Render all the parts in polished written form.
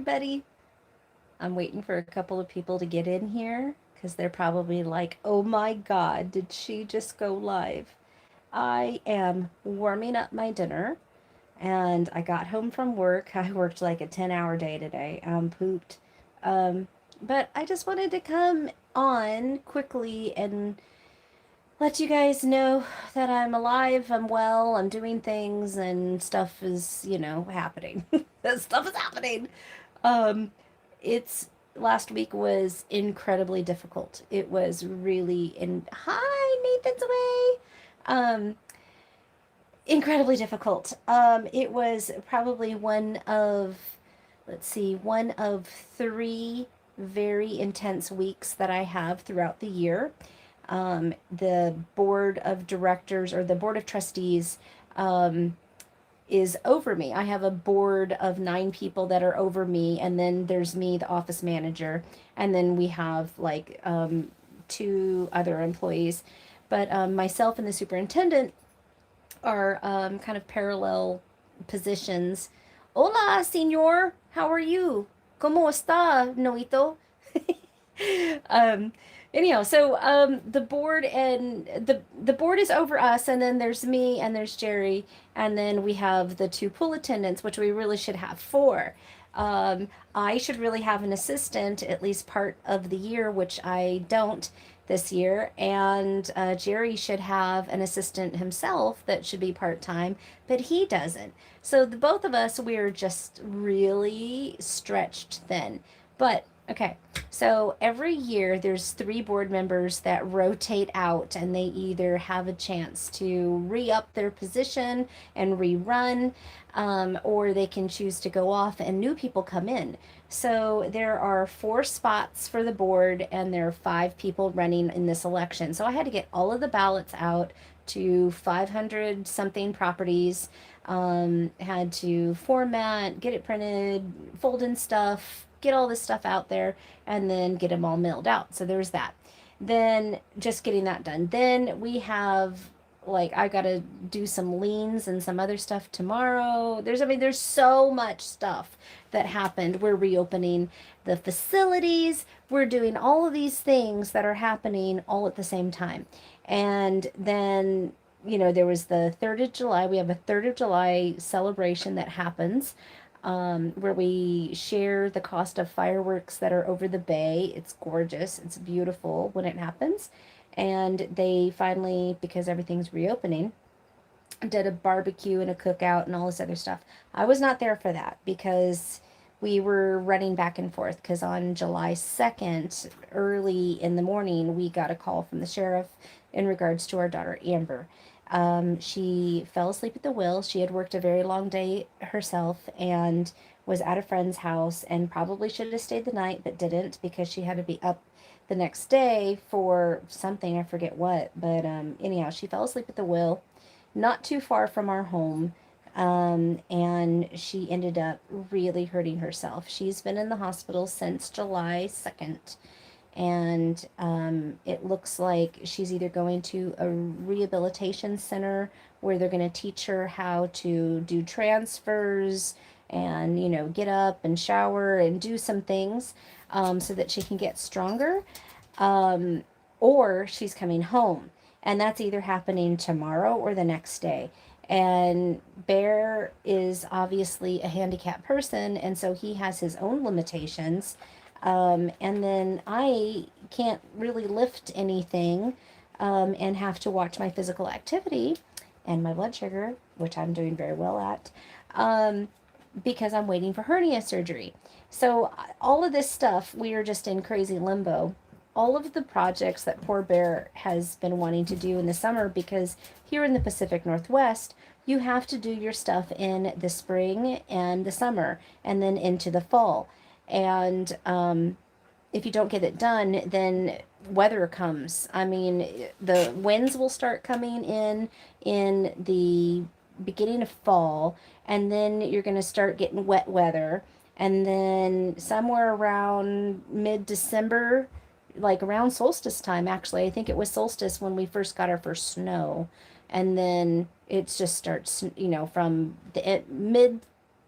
everybody. I'm waiting for a couple of people to get in here because they're probably like, oh my God, did she just go live? I am warming up my dinner and I got home from work. I worked like a 10-hour day today. I'm pooped. Um, but I just wanted to come on quickly and let you guys know that I'm alive, I'm well, I'm doing things, and stuff is, happening. Stuff is happening. Um, it's last week was incredibly difficult. It was really in hi Nathan's away. Um, incredibly difficult. It was probably one of three very intense weeks that I have throughout the year. The board of directors or the board of trustees um, is over me. I have a board of 9 people that are over me, and then there's me, the office manager, and then we have like 2 other employees. But myself and the superintendent are kind of parallel positions. Hola, señor. How are you? ¿Cómo está, Noito? um, anyhow, so the board and the board is over us, and then there's me and there's Jerry, and then we have the 2 pool attendants, which we really should have 4. I should really have an assistant at least part of the year, which I don't this year, and Jerry should have an assistant himself that should be part time, but he doesn't. So the both of us, we're just really stretched thin. But okay, so every year there's 3 board members that rotate out, and they either have a chance to re-up their position and rerun, or they can choose to go off and new people come in. So there are 4 spots for the board, and there are 5 people running in this election. So I had to get all of the ballots out to 500 something properties. Had to format, get it printed, fold in stuff, get all this stuff out there, and then get them all mailed out. So there's that. Then just getting that done. Then we have like I gotta do some liens and some other stuff tomorrow. There's so much stuff that happened. We're reopening the facilities. We're doing all of these things that are happening all at the same time. And then there was the 3rd of July. We have a 3rd of July celebration that happens where we share the cost of fireworks that are over the bay. It's gorgeous. It's beautiful when it happens. And they finally, because everything's reopening, did a barbecue and a cookout and all this other stuff. I was not there for that because we were running back and forth because on July 2nd, early in the morning, we got a call from the sheriff in regards to our daughter Amber. She fell asleep at the wheel. She had worked a very long day herself and was at a friend's house and probably should have stayed the night but didn't because she had to be up the next day for something, I forget what. But anyhow, she fell asleep at the wheel not too far from our home. And she ended up really hurting herself. She's been in the hospital since July 2nd, and it looks like she's either going to a rehabilitation center where they're going to teach her how to do transfers and, get up and shower and do some things so that she can get stronger, um, or she's coming home. And that's either happening tomorrow or the next day. And Bear is obviously a handicapped person, and so he has his own limitations. And then I can't really lift anything and have to watch my physical activity and my blood sugar, which I'm doing very well at, because I'm waiting for hernia surgery. So all of this stuff, we are just in crazy limbo. All of the projects that poor Bear has been wanting to do in the summer, because here in the Pacific Northwest, you have to do your stuff in the spring and the summer and then into the fall. And if you don't get it done, then weather comes. I mean, the winds will start coming in the beginning of fall, and then you're going to start getting wet weather. And then somewhere around mid-December, like around solstice time, actually, I think it was solstice when we first got our first snow. And then it just starts, from the mid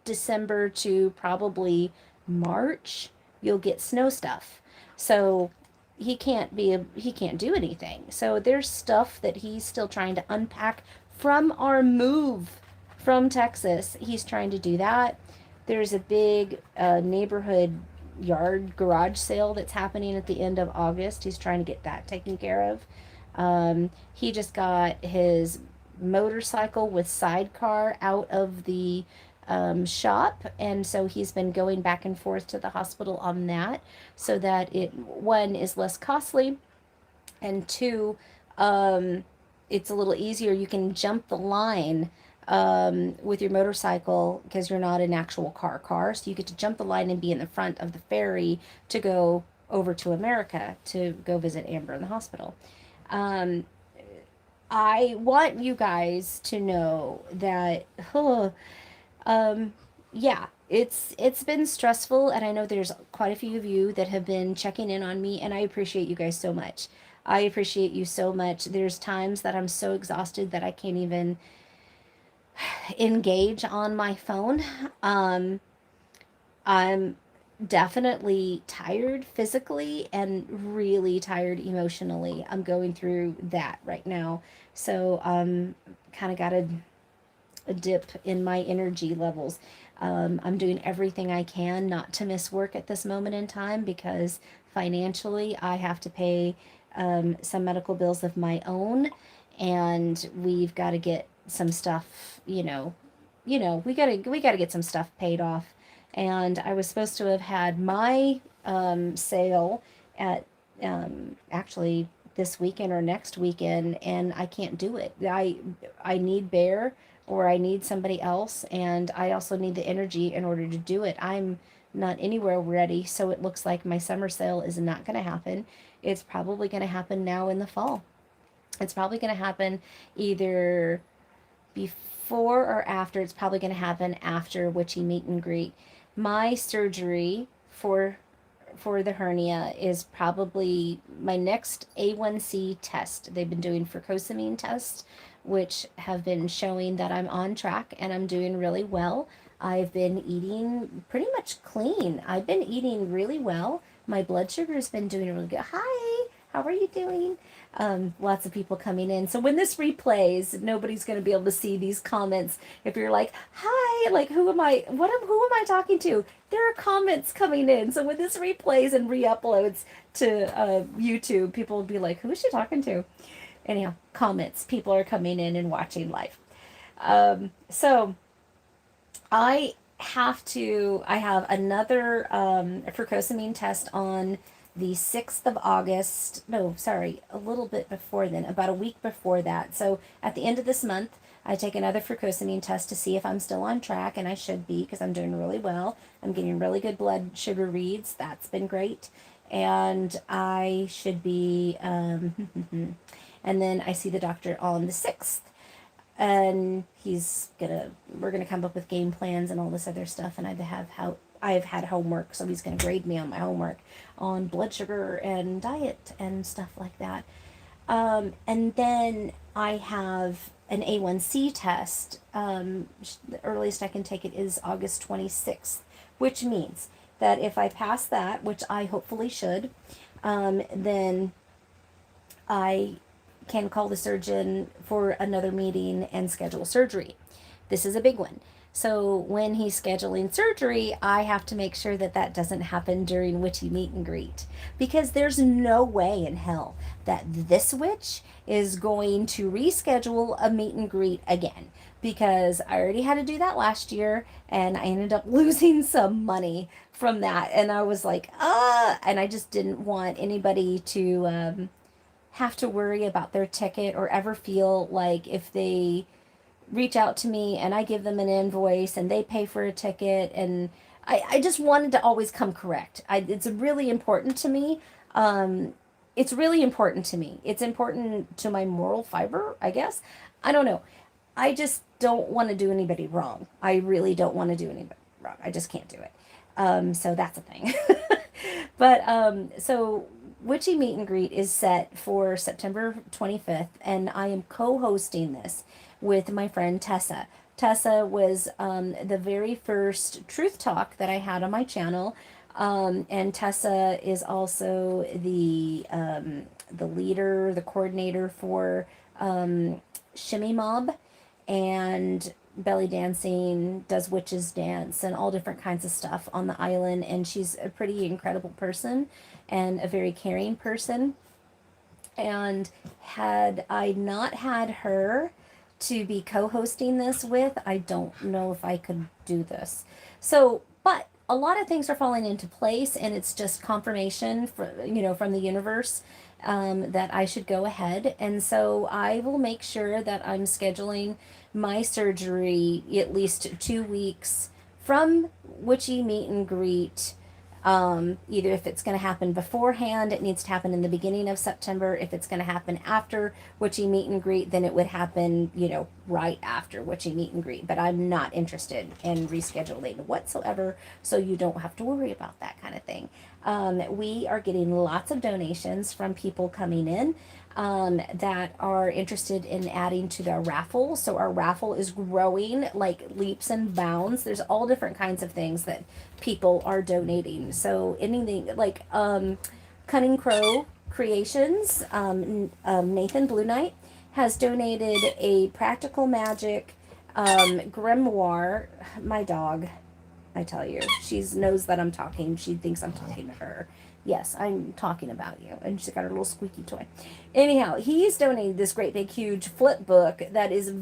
December to probably March, you'll get snow stuff. So he can't do anything. So there's stuff that he's still trying to unpack from our move from Texas. He's trying to do that. There's a big neighborhood yard garage sale that's happening at the end of August. He's trying to get that taken care of. He just got his motorcycle with sidecar out of the shop, and so he's been going back and forth to the hospital on that, so that it, one, is less costly, and two, it's a little easier. You can jump the line with your motorcycle because you're not an actual car, so you get to jump the line and be in the front of the ferry to go over to America to go visit Amber in the hospital. Um, I want you guys to know that, um, yeah, it's been stressful, and I know there's quite a few of you that have been checking in on me, and I appreciate you guys so much. I appreciate you so much. There's times that I'm so exhausted that I can't even engage on my phone. Um, I'm definitely tired physically and really tired emotionally. I'm going through that right now. So, kind of got a dip in my energy levels. I'm doing everything I can not to miss work at this moment in time because financially I have to pay some medical bills of my own, and we've got to get some stuff. We gotta get some stuff paid off. And I was supposed to have had my sale at actually this weekend or next weekend, and I can't do it. I need Bear, or I need somebody else, and I also need the energy in order to do it. I'm not anywhere ready, so it looks like my summer sale is not going to happen. It's probably going to happen now in the fall. It's probably going to happen either before or after. It's probably going to happen after Witchy meet and greet. My surgery for the hernia is probably my next A1C test. They've been doing fructosamine tests, which have been showing that I'm on track and I'm doing really well. I've been eating pretty much clean. I've been eating really well. My blood sugar has been doing really good. Hi, how are you doing? Lots of people coming in. So when this replays, nobody's going to be able to see these comments. If you're like, hi, like, who am I? Who am I talking to? There are comments coming in. So when this replays and re-uploads to YouTube, people will be like, who is she talking to? Anyhow, comments. People are coming in and watching live. So I have another fructosamine test on the 6th of August. No, sorry, a little bit before then, about a week before that. So at the end of this month, I take another fructosamine test to see if I'm still on track, and I should be because I'm doing really well. I'm getting really good blood sugar reads. That's been great. And I should be, and then I see the doctor on the 6th. And we're gonna come up with game plans and all this other stuff, and I've had homework, so he's gonna grade me on my homework on blood sugar and diet and stuff like that. And then I have an A1C test. The earliest I can take it is August 26th, which means that if I pass that, which I hopefully should, then I can call the surgeon for another meeting and schedule surgery. This is a big one. So when he's scheduling surgery, I have to make sure that that doesn't happen during witchy meet and greet, because there's no way in hell that this witch is going to reschedule a meet and greet again, because I already had to do that last year and I ended up losing some money from that. And I was like, and I just didn't want anybody to have to worry about their ticket, or ever feel like if they reach out to me and I give them an invoice and they pay for a ticket. And I just wanted to always come correct. It's really important to me. It's really important to me. It's important to my moral fiber, I guess. I don't know. I just don't want to do anybody wrong. I really don't want to do anybody wrong. I just can't do it. So that's a thing. But so Witchy Meet and Greet is set for September 25th, and I am co-hosting this with my friend Tessa. Tessa was the very first truth talk that I had on my channel. And Tessa is also the leader, the coordinator for Shimmy Mob and belly dancing, does witches dance and all different kinds of stuff on the island. And she's a pretty incredible person and a very caring person. And had I not had her to be co-hosting this with, I don't know if I could do this. So, but a lot of things are falling into place, and it's just confirmation for, from the universe, that I should go ahead. And so I will make sure that I'm scheduling my surgery at least 2 weeks from Witchy Meet and Greet. Either if it's going to happen beforehand, it needs to happen in the beginning of September. If it's going to happen after Witchy Meet and Greet, then it would happen, right after Witchy Meet and Greet. But I'm not interested in rescheduling whatsoever, so you don't have to worry about that kind of thing. We are getting lots of donations from people coming in that are interested in adding to their raffle. So our raffle is growing like leaps and bounds. There's all different kinds of things that people are donating. So anything like Cunning Crow Creations, Nathan Blue Knight has donated a practical magic grimoire. My dog, I tell you, she knows that I'm talking. She thinks I'm talking to her. Yes, I'm talking about you. And she's got her little squeaky toy. Anyhow, he's donated this great big huge flip book that is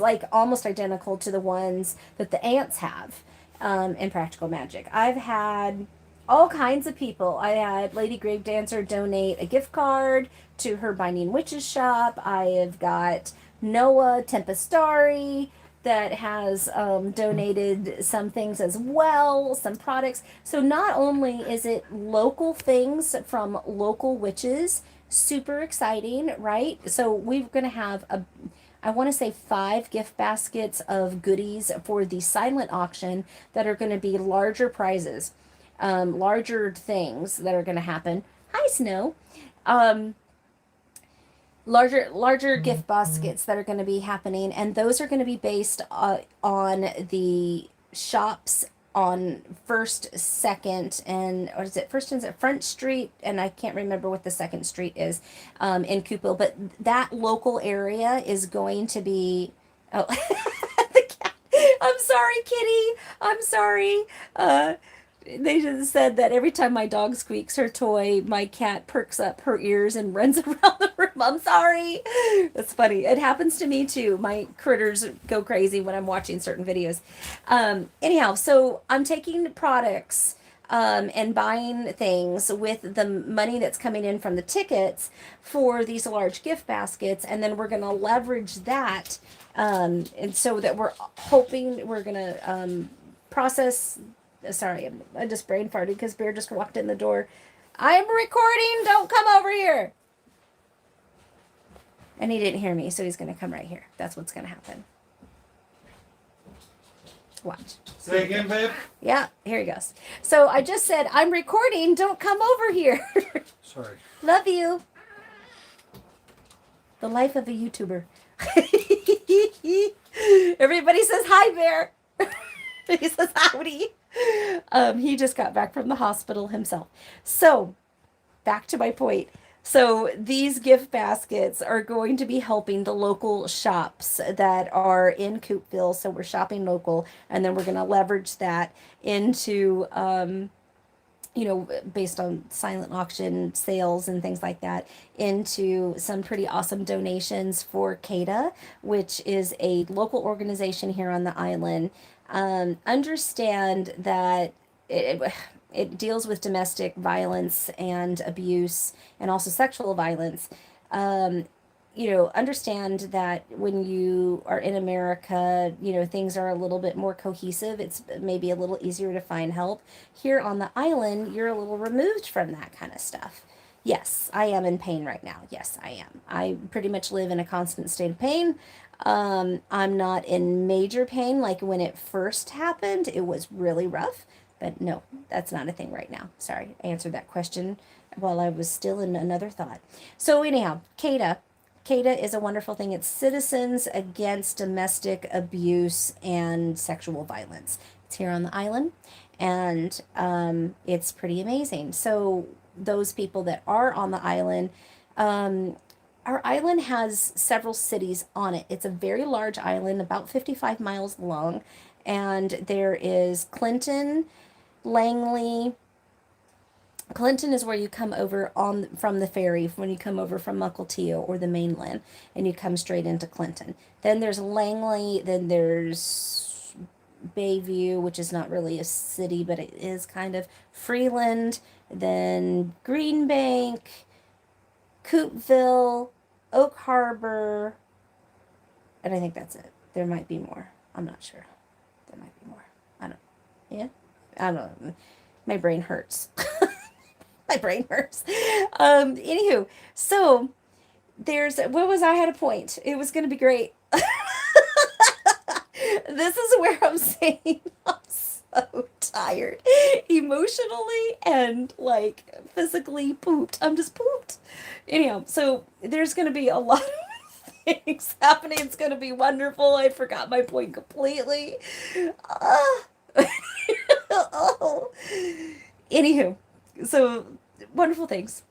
like almost identical to the ones that the ants have in Practical Magic. I've had all kinds of people. I had Lady Grave Dancer donate a gift card to her Binding Witches shop. I have got Noah Tempestari that has donated some things as well, some products. So not only is it local things from local witches, super exciting, right? So we're going to have I want to say 5 gift baskets of goodies for the silent auction that are going to be larger prizes, larger things that are going to happen. Hi, Snow. Larger gift baskets that are going to be happening, and those are going to be based on the shops on First, Second, and what is it? First and Front Street, and I can't remember what the second street is in Coupeville, but that local area is going to be. Oh, the cat. I'm sorry, Kitty. I'm sorry. They just said that every time my dog squeaks her toy, my cat perks up her ears and runs around the room. I'm sorry. That's funny. It happens to me too. My critters go crazy when I'm watching certain videos. Anyhow, so I'm taking products and buying things with the money that's coming in from the tickets for these large gift baskets, and then we're going to leverage that, and so that we're hoping we're going to process. Sorry, I just brain farted because Bear just walked in the door. I'm recording. Don't come over here. And he didn't hear me, so he's going to come right here. That's what's going to happen. Watch. Say again, babe. Yeah, here he goes. So I just said, I'm recording. Don't come over here. Sorry. Love you. The life of a YouTuber. Everybody says hi, Bear. He says howdy. He just got back from the hospital himself. So, back to my point. So, these gift baskets are going to be helping the local shops that are in Coupeville. So, we're shopping local, and then we're going to leverage that into, based on silent auction sales and things like that, into some pretty awesome donations for CADA, which is a local organization here on the island. Understand that it deals with domestic violence and abuse and also sexual violence. Understand that when you are in America, things are a little bit more cohesive. It's maybe a little easier to find help. Here on the island, you're a little removed from that kind of stuff. Yes, I am in pain right now. Yes, I am. I pretty much live in a constant state of pain. I'm not in major pain like when it first happened. It was really rough, but no, that's not a thing right now. Sorry, I answered that question while I was still in another thought. So anyhow, CADA, CADA is a wonderful thing. It's Citizens Against Domestic Abuse and Sexual Violence. It's here on the island, and it's pretty amazing. So those people that are on the island, um, our island has several cities on it. It's a very large island, about 55 miles long, and there is Clinton, Langley. Clinton is where you come over on from the ferry when you come over from Mukilteo or the mainland, and you come straight into Clinton. Then there's Langley. Then there's Bayview, which is not really a city, but it is kind of Freeland. Then Green Bank, Coopville, Oak Harbor, and I think that's it. There might be more. I'm not sure. There might be more. I don't. Yeah, I don't know. My brain hurts. My brain hurts. Anywho, so there's what was I had a point. It was gonna be great. This is where I'm saying I'm so tired. Emotionally and like physically pooped. I'm just pooped. Anyhow, so there's gonna be a lot of things happening. It's gonna be wonderful. I forgot my point completely. Uh, oh. Anywho, so wonderful things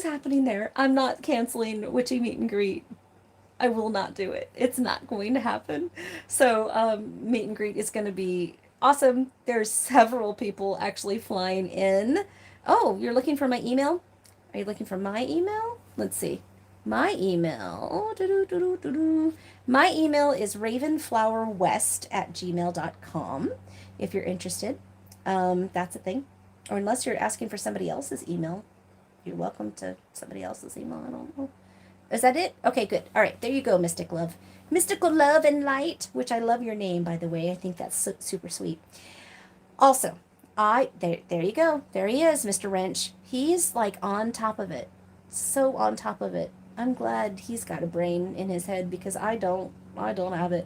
happening there. I'm not canceling Witchy Meet and Greet. I will not do it. It's not going to happen. So meet and greet is going to be awesome. There's several people actually flying in. Oh, you're looking for my email? Are you looking for my email? Let's see. My email. Doo-doo-doo-doo-doo. My email is ravenflowerwest@gmail.com if you're interested. That's a thing. Or unless you're asking for somebody else's email, you're welcome to somebody else's email. I don't know. Is that it? Okay, good. All right, there you go, Mystic Love. Mystical Love and Light, which I love your name, by the way. I think that's super sweet. Also, there you go. There he is, Mr. Wrench. He's like on top of it. So on top of it. I'm glad he's got a brain in his head because I don't have it.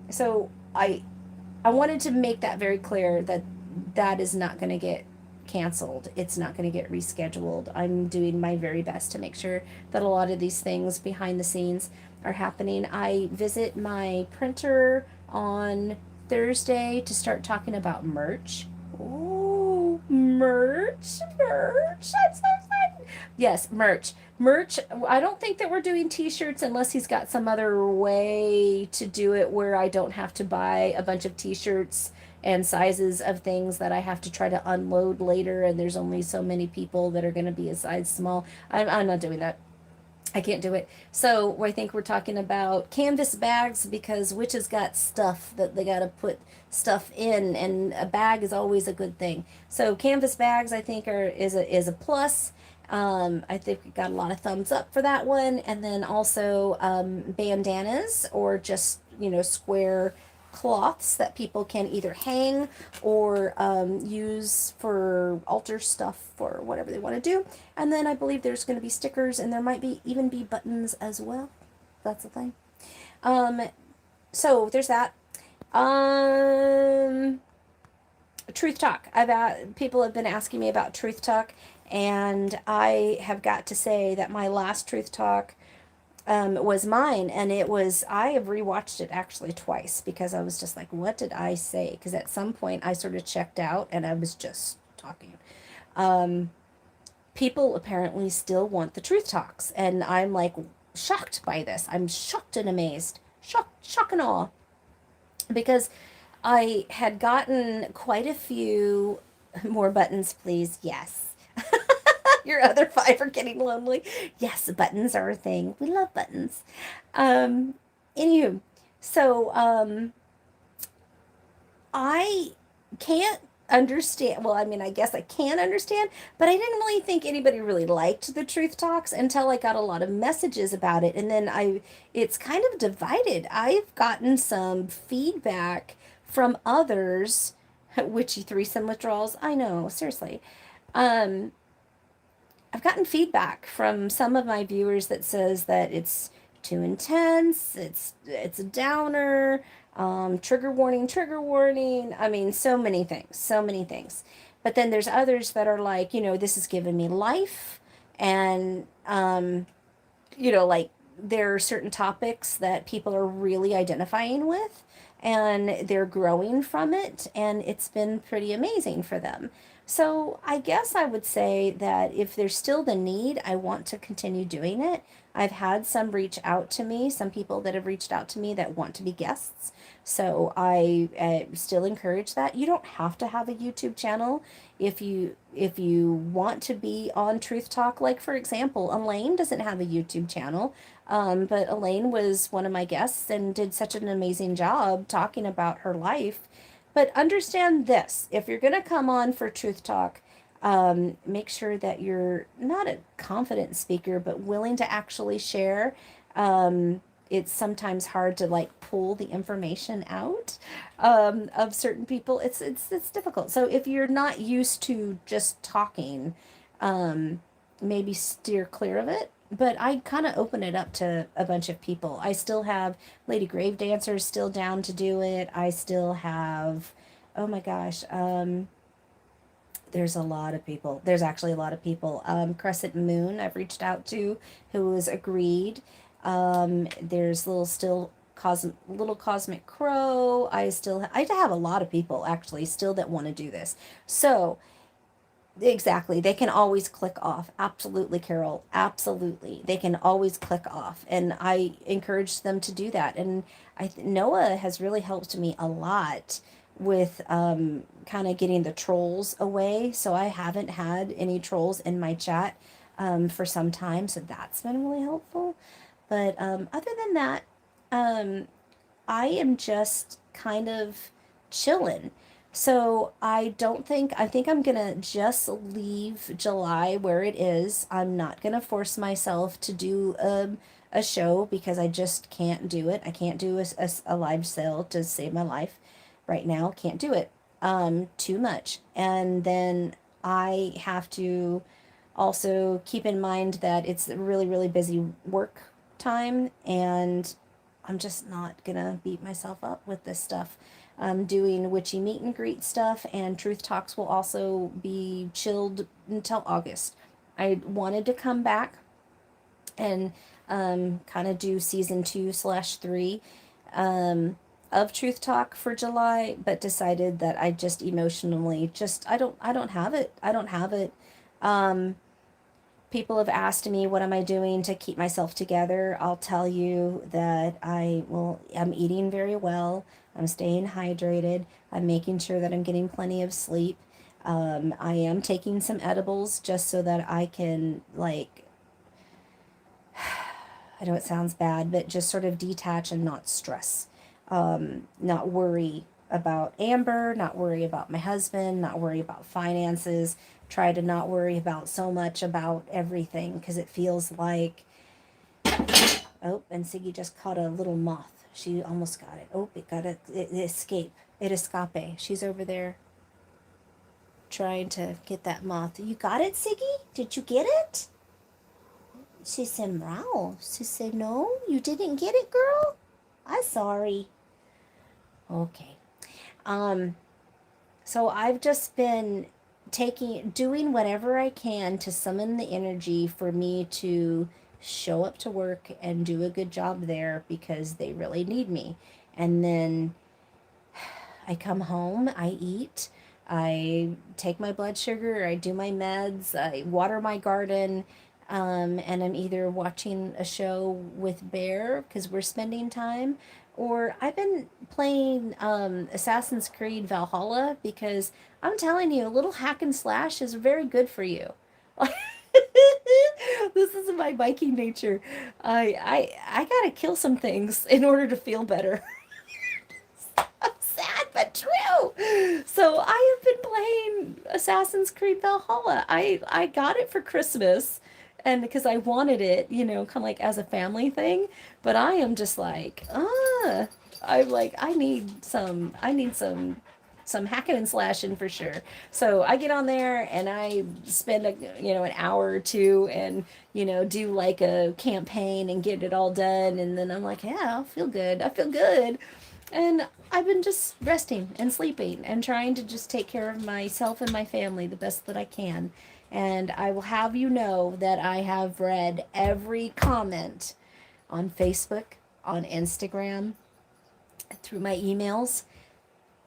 So I wanted to make that very clear that that is not going to get canceled. It's not going to get rescheduled. I'm doing my very best to make sure that a lot of these things behind the scenes are happening. I visit my printer on Thursday to start talking about merch. Oh, merch. I'm so excited. Yes, merch. Merch. I don't think that we're doing t-shirts unless he's got some other way to do it where I don't have to buy a bunch of t-shirts and sizes of things that I have to try to unload later, and there's only so many people that are going to be a size small. I'm not doing that. I can't do it. So I think we're talking about canvas bags because witches got stuff that they got to put stuff in, and a bag is always a good thing. So canvas bags, I think, is a plus. I think we got a lot of thumbs up for that one, and then also bandanas or just square cloths that people can either hang or use for altar stuff or whatever they want to do. And then I believe there's going to be stickers, and there might be even be buttons as well. That's the thing. So there's that. Truth Talk. People have been asking me about Truth Talk, and I have got to say that my last Truth Talk was mine, and I have rewatched it actually twice because I was just like, what did I say? Because at some point I sort of checked out and I was just talking. People apparently still want the Truth Talks, and I'm like shocked by this. I'm shocked and amazed. Shock and awe. Because I had gotten quite a few more buttons, please. Yes. Your other 5 are getting lonely. Yes, buttons are a thing. We love buttons. Anywho, so I can't understand. Well, I mean, I guess I can understand, but I didn't really think anybody really liked the Truth Talks until I got a lot of messages about it. And then it's kind of divided. I've gotten some feedback from others. Witchy threesome withdrawals. I know, seriously. I've gotten feedback from some of my viewers that says that it's too intense, it's a downer, trigger warning. I mean, so many things. But then there's others that are like, this has given me life, and like there are certain topics that people are really identifying with and they're growing from it, and it's been pretty amazing for them. So I guess I would say that if there's still the need, I want to continue doing it. I've had some reach out to me, some people that have reached out to me that want to be guests. So I still encourage that. You don't have to have a YouTube channel if you want to be on Truth Talk. Like for example, Elaine doesn't have a YouTube channel, but Elaine was one of my guests and did such an amazing job talking about her life. But understand this: if you're gonna come on for Truth Talk, make sure that you're not a confident speaker, but willing to actually share. It's sometimes hard to like pull the information out of certain people. It's difficult. So if you're not used to just talking, maybe steer clear of it. But I kind of open it up to a bunch of people. I still have Lady Grave Dancer still down to do it. I still have, oh my gosh, there's a lot of people. There's actually a lot of people. Crescent Moon, I've reached out to, who has agreed. There's little Cosmic Crow. I have a lot of people actually still that want to do this. So exactly, they can always click off. Absolutely, Carol. Absolutely, they can always click off, and I encourage them to do that. And Noah has really helped me a lot with kind of getting the trolls away. So I haven't had any trolls in my chat for some time, so that's been really helpful. But other than that, um, I am just kind of chilling. So I think I'm gonna just leave July where it is. I'm not gonna force myself to do a show because I just can't do it. I can't do a live sale to save my life right now. Can't do it. Too much. And then I have to also keep in mind that it's a really, really busy work time, and I'm just not gonna beat myself up with this stuff. I'm doing witchy meet and greet stuff, and Truth Talks will also be chilled until August. I wanted to come back and kind of do season 2/3 of Truth Talk for July, but decided that I just emotionally just I don't have it. I don't have it. Um, People have asked me what am I doing to keep myself together. I'll tell you that I'm eating very well. I'm staying hydrated. I'm making sure that I'm getting plenty of sleep. I am taking some edibles just so that I can like, I know it sounds bad, but just sort of detach and not stress. Not worry about Amber, not worry about my husband, not worry about finances. Try to not worry about so much about everything because it feels like, oh, and Siggy just caught a little moth. She almost got it. Oh, it escape. It escape. She's over there trying to get that moth. You got it, Siggy? Did you get it? She said, "Meow." She said, "No, you didn't get it, girl. I'm sorry." Okay. Um, so I've just been doing whatever I can to summon the energy for me to show up to work and do a good job there because they really need me. And then I come home, I eat, I take my blood sugar, I do my meds, I water my garden, and I'm either watching a show with Bear because we're spending time, or I've been playing Assassin's Creed Valhalla because I'm telling you, a little hack and slash is very good for you. This is my Viking nature. I gotta kill some things in order to feel better. Sad but true. So I have been playing Assassin's Creed Valhalla. I got it for Christmas, and because I wanted it, kind of like as a family thing. But I am just like, I'm like, I need some hacking and slashing for sure. So I get on there and I spend an hour or two and do like a campaign and get it all done, and then I'm like, yeah, I feel good. I feel good. And I've been just resting and sleeping and trying to just take care of myself and my family the best that I can. And I will have you know that I have read every comment on Facebook, on Instagram, through my emails,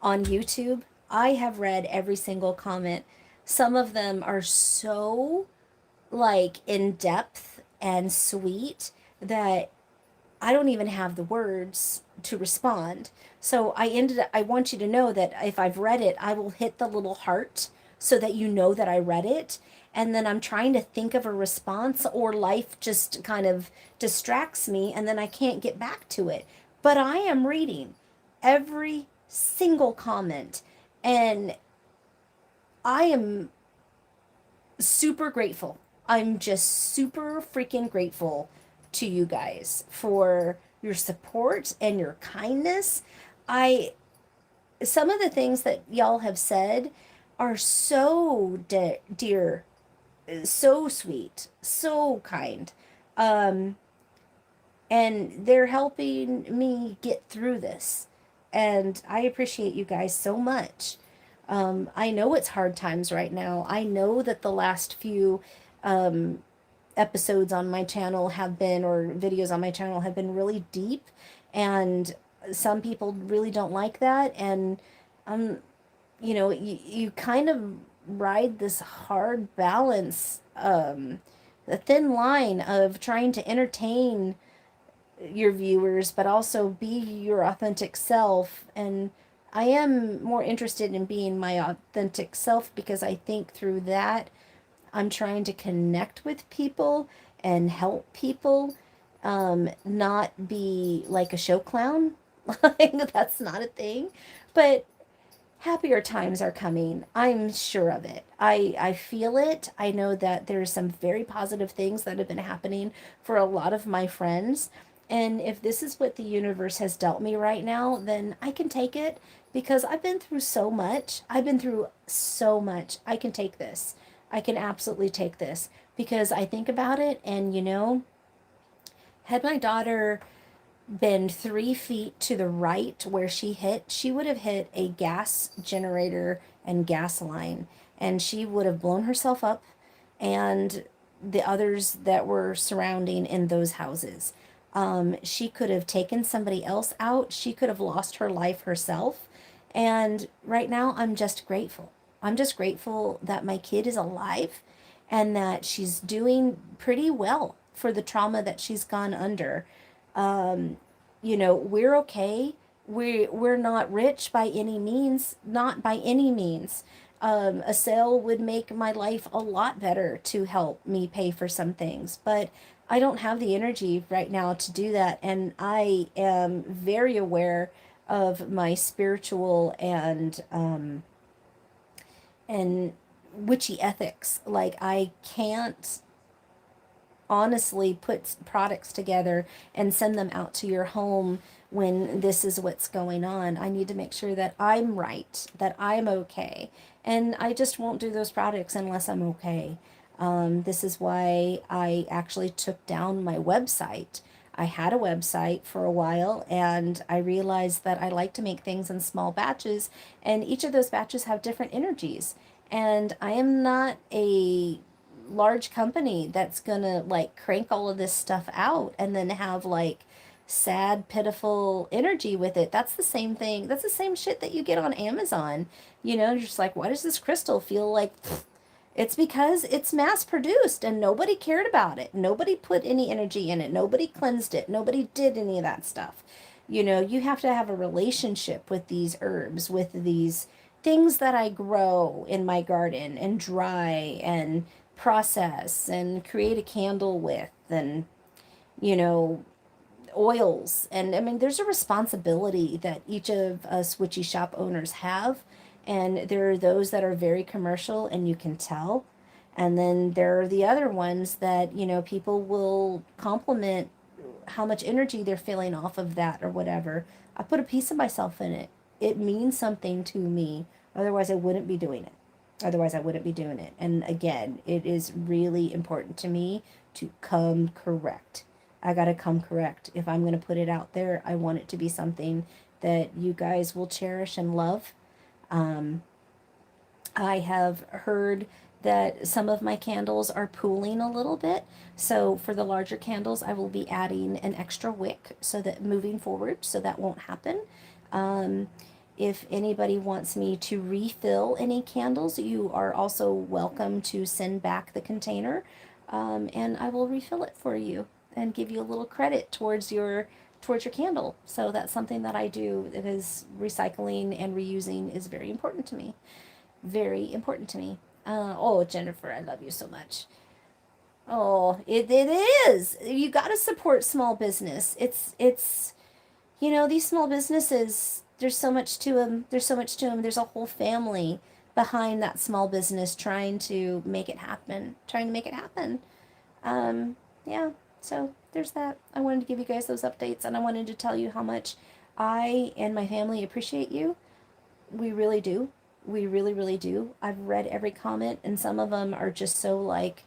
on YouTube. I have read every single comment. Some of them are so like in depth and sweet that I don't even have the words to respond. So I want you to know that if I've read it, I will hit the little heart so that you know that I read it. And then I'm trying to think of a response, or life just kind of distracts me and then I can't get back to it. But I am reading every single comment, and I am super grateful. I'm just super freaking grateful to you guys for your support and your kindness. I Some of the things that y'all have said are so dear, so sweet, so kind. Um and they're helping me get through this. And I appreciate you guys so much. I know it's hard times right now. I know that the last few um, episodes on my channel have been, or videos on my channel have been really deep, and some people really don't like that. And um, you kind of ride this hard balance, a thin line of trying to entertain your viewers, but also be your authentic self. And I am more interested in being my authentic self because I think through that I'm trying to connect with people and help people, not be like a show clown. Like, that's not a thing. But happier times are coming. I'm sure of it. I feel it. I know that there's some very positive things that have been happening for a lot of my friends. And if this is what the universe has dealt me right now, then I can take it because I've been through so much. I've been through so much. I can take this. I can absolutely take this because I think about it, and had my daughter been 3 feet to the right where she hit, she would have hit a gas generator and gas line, and she would have blown herself up and the others that were surrounding in those houses. She could have taken somebody else out. She could have lost her life herself. And right now, I'm just grateful. I'm just grateful that my kid is alive and that she's doing pretty well for the trauma that she's gone under. Um, we're okay. We're not rich by any means, not by any means. A sale would make my life a lot better to help me pay for some things, but I don't have the energy right now to do that. And I am very aware of my spiritual and witchy ethics. Like, I can't honestly put products together and send them out to your home when this is what's going on. I need to make sure that I'm right, that I'm okay. And I just won't do those products unless I'm okay. This is why I actually took down my website. I had a website for a while, and I realized that I like to make things in small batches, and each of those batches have different energies. And I am not a large company that's gonna like crank all of this stuff out and then have like sad, pitiful energy with it. That's the same thing. That's the same shit that you get on Amazon. You're just like, why does this crystal feel like it's because it's mass produced and nobody cared about it. Nobody put any energy in it. Nobody cleansed it. Nobody did any of that stuff. You have to have a relationship with these herbs, with these things that I grow in my garden and dry and process and create a candle with, and, you know, oils. And I mean, there's a responsibility that each of us witchy shop owners have. And there are those that are very commercial and you can tell. And then there are the other ones that, people will compliment how much energy they're feeling off of that or whatever. I put a piece of myself in it. It means something to me. Otherwise, I wouldn't be doing it. Otherwise, I wouldn't be doing it. And again, it is really important to me to come correct. I got to come correct. If I'm going to put it out there, I want it to be something that you guys will cherish and love. Um, I have heard that some of my candles are pooling a little bit. So for the larger candles, I will be adding an extra wick so that moving forward, so that won't happen. Um, if anybody wants me to refill any candles, you are also welcome to send back the container, and I will refill it for you and give you a little credit towards your candle. So that's something that I do, because recycling and reusing is very important to me. Very important to me. Oh, Jennifer, I love you so much. Oh, it is. You got to support small business. These small businesses, there's so much to them. There's so much to them. There's a whole family behind that small business trying to make it happen, trying to make it happen. Um, yeah, so there's that. I wanted to give you guys those updates, and I wanted to tell you how much I and my family appreciate you. We really do. We really, really do. I've read every comment, and some of them are just so like,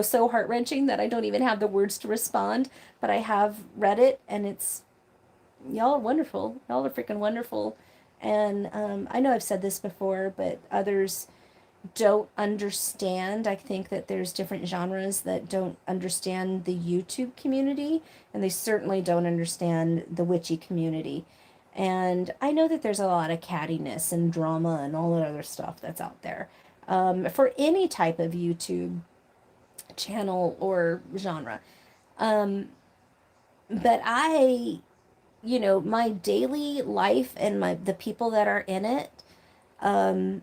so heart wrenching that I don't even have the words to respond. But I have read it, and y'all are wonderful. Y'all are freaking wonderful. And I know I've said this before, but others don't understand. I think that there's different genres that don't understand the YouTube community, and they certainly don't understand the witchy community. And I know that there's a lot of cattiness and drama and all that other stuff that's out there, for any type of YouTube channel or genre. Um, but my daily life and the people that are in it, um,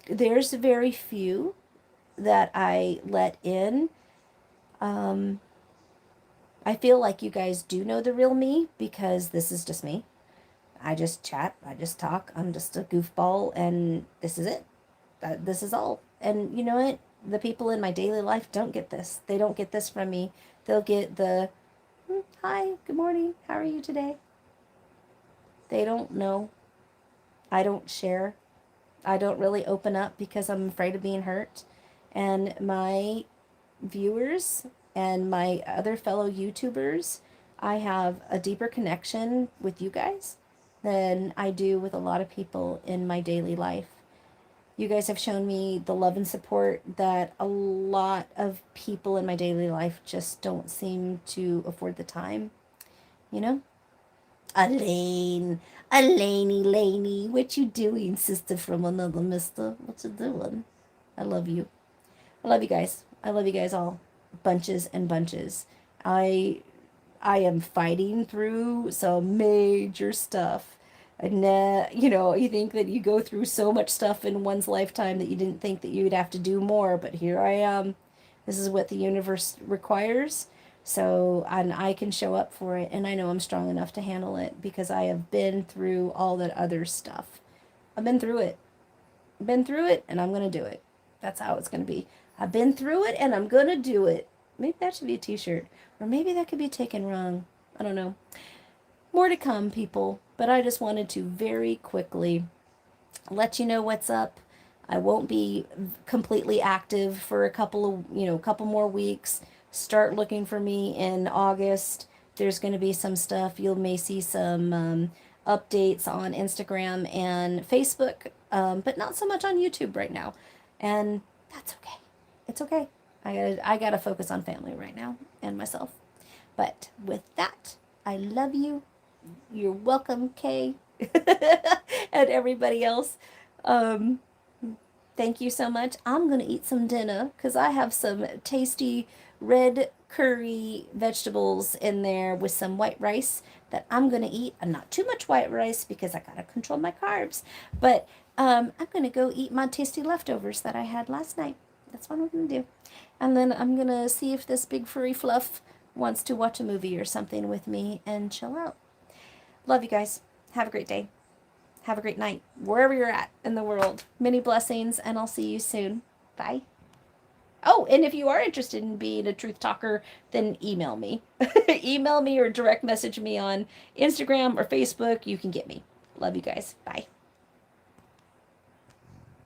there's very few that I let in. Um, I feel like you guys do know the real me, because this is just me. I just chat, I just talk, I'm just a goofball, and this is it. This is all. And you know what? The people in my daily life don't get this. They don't get this from me. They'll get the, hi, good morning, how are you today? They don't know. I don't share. I don't really open up because I'm afraid of being hurt. And my viewers and my other fellow YouTubers, I have a deeper connection with you guys than I do with a lot of people in my daily life. You guys have shown me the love and support that a lot of people in my daily life just don't seem to afford the time, you know? Elaine, Laney, what you doing, sister from another mister? What you doing? I love you. I love you guys. I love you guys all. Bunches and bunches. I I am fighting through some major stuff. And you think that you go through so much stuff in one's lifetime that you didn't think that you would have to do more, but here I am. This is what the universe requires. So, and I can show up for it, and I know I'm strong enough to handle it because I have been through all that other stuff. I've been through it. Been through it, and I'm going to do it. That's how it's going to be. I've been through it, and I'm going to do it. Maybe that should be a t-shirt. Or maybe that could be taken wrong. I don't know. More to come, people. But I just wanted to very quickly let you know what's up. I won't be completely active for a couple more weeks. Start looking for me in August. There's going to be some stuff. You may see some updates on Instagram and Facebook, but not so much on YouTube right now. And that's okay. It's okay. I gotta focus on family right now and myself. But with that, I love you. You're welcome, Kay, and everybody else. Um, Thank you so much. I'm gonna eat some dinner because I have some tasty red curry vegetables in there with some white rice that I'm gonna eat. And not too much white rice because I gotta control my carbs. But I'm gonna go eat my tasty leftovers that I had last night. That's what I'm gonna do. And then I'm gonna see if this big furry fluff wants to watch a movie or something with me and chill out. Love you guys. Have a great day. Have a great night, wherever you're at in the world. Many blessings, and I'll see you soon. Bye. Oh, and if you are interested in being a truth talker, then email me. Email me or direct message me on Instagram or Facebook. You can get me. Love you guys. Bye.